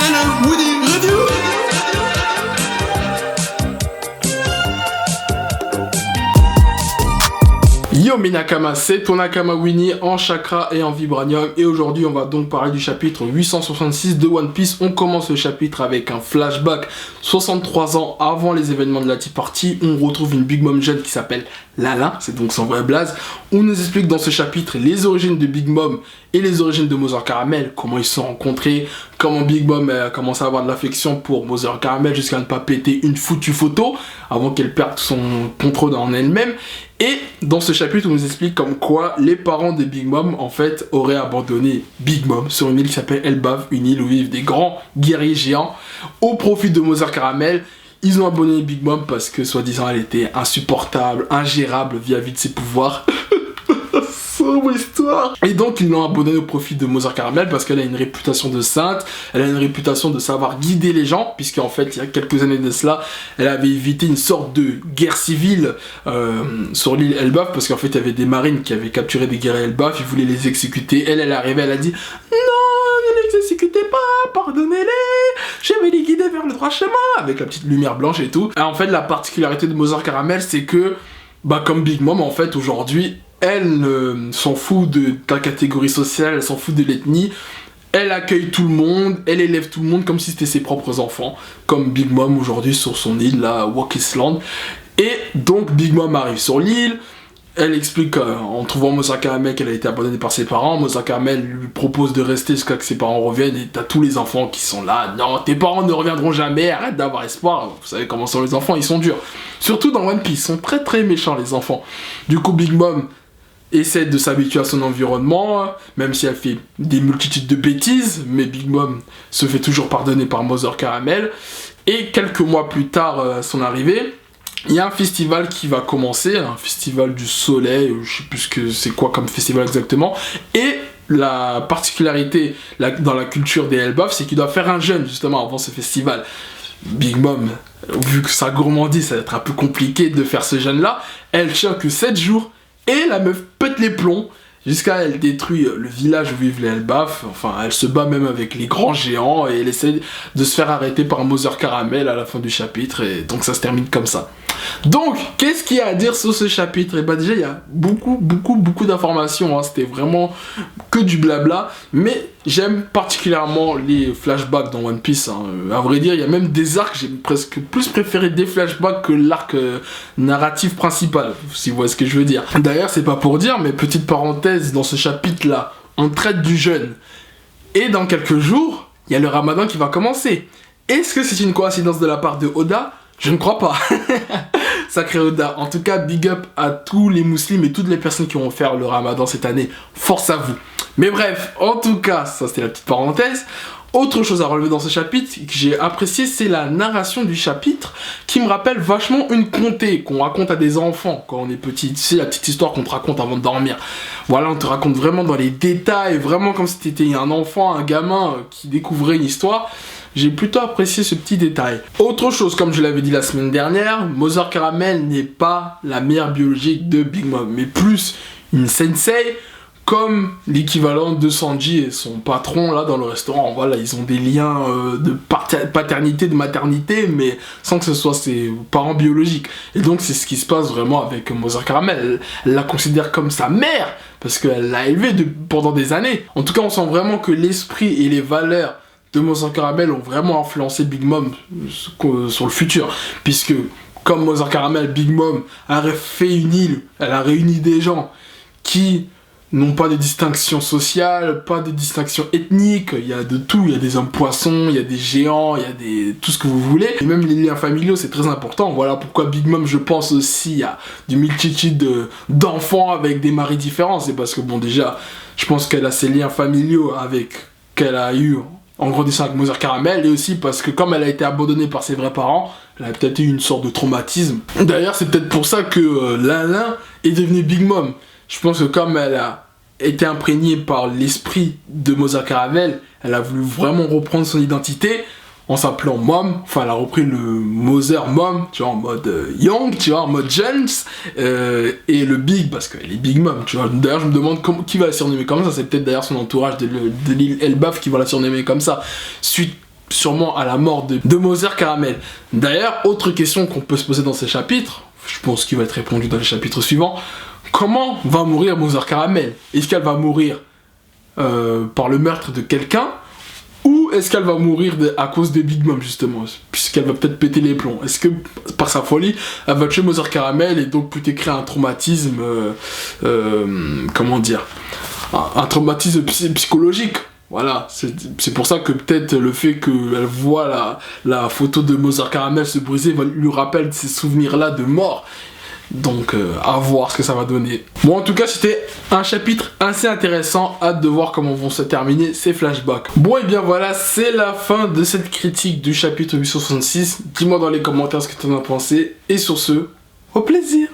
C'est le Woody Review. Yo mes Nakama, c'est ton Nakama Winnie en chakra et en vibranium. Et aujourd'hui on va donc parler du chapitre 866 de One Piece. On commence le chapitre avec un flashback 63 ans avant les événements de la Tea Party. On retrouve une Big Mom jeune qui s'appelle Lala, c'est donc son vrai blaze. On nous explique dans ce chapitre les origines de Big Mom et les origines de Mother Caramel, comment ils se sont rencontrés, comment Big Mom a commencé à avoir de l'affection pour Mother Caramel jusqu'à ne pas péter une foutue photo avant qu'elle perde son contrôle en elle-même. Et dans ce chapitre, on nous explique comme quoi les parents de Big Mom, en fait, auraient abandonné Big Mom sur une île qui s'appelle Elbaf, une île où vivent des grands guerriers géants, au profit de Mother Caramel. Ils ont abandonné Big Mom parce que, soi-disant, elle était insupportable, ingérable vis-à-vis de ses pouvoirs. Sombre histoire. Et donc, ils l'ont abandonnée au profit de Mother Caramel parce qu'elle a une réputation de sainte, elle a une réputation de savoir guider les gens, puisqu'en fait, il y a quelques années de cela, elle avait évité une sorte de guerre civile sur l'île Elbaf, parce qu'en fait, il y avait des marines qui avaient capturé des guerriers Elbaf, ils voulaient les exécuter. Elle est arrivée, elle a dit « Non, ne les exécutez pas, pardonnez-les, je vais les guider vers le droit chemin », avec la petite lumière blanche et tout. Et en fait, la particularité de Mother Caramel, c'est que, comme Big Mom, en fait, aujourd'hui, elle s'en fout de ta catégorie sociale, elle s'en fout de l'ethnie. Elle accueille tout le monde, elle élève tout le monde comme si c'était ses propres enfants. Comme Big Mom aujourd'hui sur son île, là, Walk Island. Et donc Big Mom arrive sur l'île. Elle explique en trouvant Mother Caramel qu'elle a été abandonnée par ses parents. Mother Caramel lui propose de rester jusqu'à ce que ses parents reviennent. Et t'as tous les enfants qui sont là. Non, tes parents ne reviendront jamais, arrête d'avoir espoir. Vous savez comment sont les enfants, ils sont durs. Surtout dans One Piece, ils sont très très méchants les enfants. Du coup Big Mom essaie de s'habituer à son environnement, même si elle fait des multitudes de bêtises, mais Big Mom se fait toujours pardonner par Mother Caramel. Et quelques mois plus tard, son arrivée, il y a un festival qui va commencer, un festival du soleil, je sais plus ce que c'est quoi comme festival exactement, et la particularité dans la culture des Elbaf, c'est qu'il doit faire un jeûne justement avant ce festival. Big Mom, vu que sa gourmandise, ça va être un peu compliqué de faire ce jeûne-là, elle tient que 7 jours, et la meuf pète les plombs jusqu'à elle détruit le village où vivent les Elbaf. Enfin, elle se bat même avec les grands géants et elle essaie de se faire arrêter par Mother Caramel à la fin du chapitre. Et donc ça se termine comme ça. Donc, qu'est-ce qu'il y a à dire sur ce chapitre? Et déjà, il y a beaucoup d'informations. Hein. C'était vraiment que du blabla. Mais j'aime particulièrement les flashbacks dans One Piece. Hein. À vrai dire, il y a même des arcs. J'ai presque plus préféré des flashbacks que l'arc narratif principal, si vous voyez ce que je veux dire. D'ailleurs, c'est pas pour dire, mais petite parenthèse, dans ce chapitre-là, on traite du jeûne. Et dans quelques jours, il y a le Ramadan qui va commencer. Est-ce que c'est une coïncidence de la part de Oda? Je ne crois pas. Sacré Oda. En tout cas, big up à tous les musulmans et toutes les personnes qui vont faire le Ramadan cette année. Force à vous. Mais bref, en tout cas, ça c'était la petite parenthèse. Autre chose à relever dans ce chapitre que j'ai apprécié, c'est la narration du chapitre qui me rappelle vachement une contrée qu'on raconte à des enfants quand on est petit. C'est la petite histoire qu'on te raconte avant de dormir. Voilà, on te raconte vraiment dans les détails, vraiment comme si t'étais un enfant, un gamin qui découvrait une histoire. J'ai plutôt apprécié ce petit détail. Autre chose, comme je l'avais dit la semaine dernière, Mother Caramel n'est pas la mère biologique de Big Mom, mais plus une sensei, comme l'équivalent de Sanji et son patron là dans le restaurant. Voilà, ils ont des liens de paternité, de maternité, mais sans que ce soit ses parents biologiques. Et donc c'est ce qui se passe vraiment avec Mother Caramel. Elle la considère comme sa mère, parce qu'elle l'a élevée pendant des années. En tout cas, on sent vraiment que l'esprit et les valeurs de Mother Caramel ont vraiment influencé Big Mom sur le futur, puisque comme Mother Caramel, Big Mom a fait une île, elle a réuni des gens qui n'ont pas de distinction sociale, pas de distinction ethnique, il y a de tout, il y a des hommes poissons, il y a des géants, il y a tout ce que vous voulez, et même les liens familiaux c'est très important. Voilà pourquoi Big Mom, je pense aussi, il y a une multitude d'enfants avec des maris différents. C'est parce que bon, déjà je pense qu'elle a ses liens familiaux qu'elle a eu en grandissant avec Mother Caramel, et aussi parce que comme elle a été abandonnée par ses vrais parents, elle a peut-être eu une sorte de traumatisme. D'ailleurs, c'est peut-être pour ça que Lala est devenue Big Mom. Je pense que comme elle a été imprégnée par l'esprit de Mother Caramel, elle a voulu vraiment reprendre son identité en s'appelant Mom. Enfin, elle a repris le Mother Mom, tu vois, en mode young, tu vois, en mode Jones, et le Big, parce qu'elle est Big Mom, tu vois. D'ailleurs, je me demande qui va la surnommer comme ça. C'est peut-être d'ailleurs son entourage de l'île Elbaf qui va la surnommer comme ça, suite sûrement à la mort de Mother Caramel. D'ailleurs, autre question qu'on peut se poser dans ces chapitres, je pense qu'il va être répondu dans les chapitres suivants, comment va mourir Mother Caramel? Est-ce qu'elle va mourir par le meurtre de quelqu'un? Ou est-ce qu'elle va mourir à cause de Big Mom, justement, puisqu'elle va peut-être péter les plombs? Est-ce que, par sa folie, elle va tuer Mother Caramel et donc peut-être créer un traumatisme, comment dire, un traumatisme psychologique? Voilà, c'est pour ça que peut-être le fait qu'elle voit la photo de Mother Caramel se briser lui rappelle ces souvenirs-là de mort. Donc à voir ce que ça va donner. Bon, en tout cas c'était un chapitre assez intéressant. Hâte de voir comment vont se terminer ces flashbacks. Bon et bien voilà, c'est la fin de cette critique du chapitre 866. Dis-moi dans les commentaires ce que tu en as pensé. Et sur ce, au plaisir.